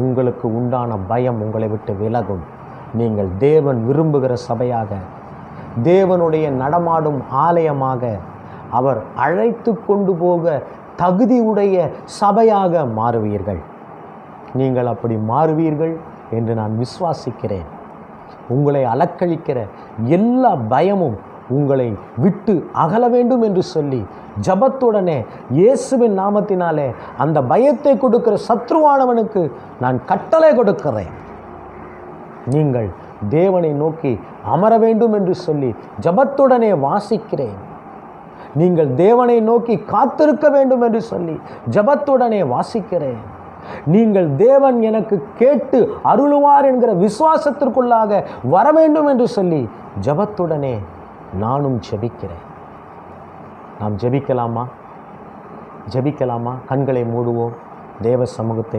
உங்களுக்கு உண்டான பயம் உங்களை விட்டு விலகும். நீங்கள் தேவன் விரும்புகிற சபையாக, தேவனுடைய நடமாடும் ஆலயமாக, அவர் அழைத்து கொண்டு போக தகுதியுடைய சபையாக மாறுவீர்கள். நீங்கள் அப்படி மாறுவீர்கள் என்று நான் விசுவாசிக்கிறேன். உங்களை அலக்களிக்கிற எல்லா பயமும் உங்களை விட்டு அகல வேண்டும் என்று சொல்லி ஜபத்துடனே இயேசுவின் நாமத்தினாலே அந்த பயத்தை கொடுக்கிற சத்ருவானவனுக்கு நான் கட்டளை கொடுக்கிறேன். நீங்கள் தேவனை நோக்கி அமர வேண்டும் என்று சொல்லி ஜபத்துடனே வாசிக்கிறேன். நீங்கள் தேவனை நோக்கி காத்திருக்க வேண்டும் என்று சொல்லி ஜபத்துடனே வாசிக்கிறேன். நீங்கள் தேவன் எனக்கு கேட்டு அருளுவார் என்கிற விசுவாசத்திற்குள்ளாக வர வேண்டும் என்று சொல்லி ஜபத்துடனே நானும் ஜெபிக்கிறேன். நாம் ஜெபிக்கலாமா? கண்களை மூடுவோம். தேவ சமூகத்தை